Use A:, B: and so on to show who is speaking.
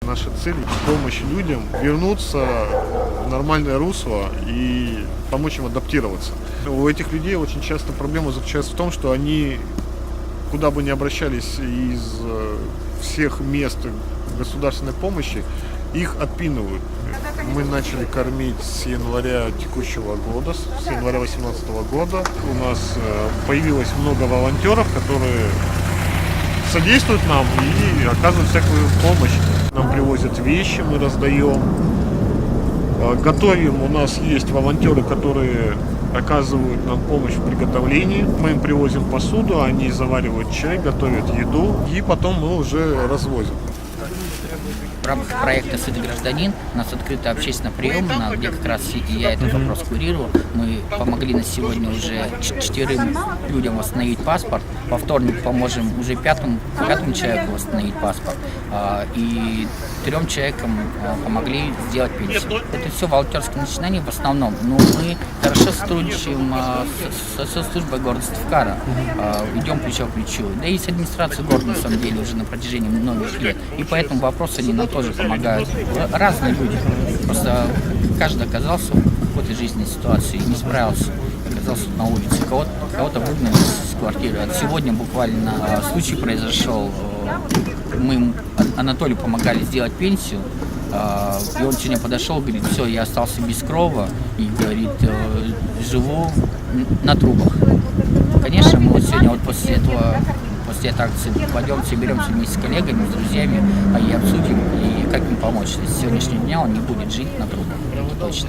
A: Наша цель – помощь людям вернуться в нормальное русло и помочь им адаптироваться. У этих людей очень часто проблема заключается в том, что они, куда бы ни обращались из всех мест государственной помощи, их отпинывают. Мы начали кормить с января текущего года, с января 2018 года. У нас появилось много волонтеров, которые содействуют нам и оказывают всякую помощь. Нам привозят вещи, мы раздаем. Готовим, у нас есть волонтеры, которые оказывают нам помощь в приготовлении. Мы им привозим посуду, они заваривают чай, готовят еду, и потом мы уже развозим.
B: В рамках проекта «Сытый гражданин» у нас открыта общественная приемная, где как раз я этот вопрос курировал. Мы помогли на сегодня уже 4 людям восстановить паспорт. Во вторник поможем уже пятому человеку восстановить паспорт. И 3 человекам помогли сделать пенсию. Это все волонтерское начинание в основном. Но мы хорошо сотрудничаем со службой города Сыктывкара. Идем плечо к плечу. Да и с администрацией города, на самом деле, уже на протяжении многих лет. И по этому вопросу они нам тоже помогают. Разные люди. Просто каждый оказался в какой-то жизненной ситуации и не справился. Оказался на улице. Кого-то выгнали с квартиры. Сегодня буквально случай произошел. Мы Анатолию помогали сделать пенсию. И он сегодня подошел, говорит: все, я остался без крова. И говорит: живу на трубах. Конечно, мы вот сегодня после этой акции пойдем, соберемся вместе с коллегами, с друзьями, и обсудим, и как им помочь. С сегодняшнего дня он не будет жить на трубах, точно.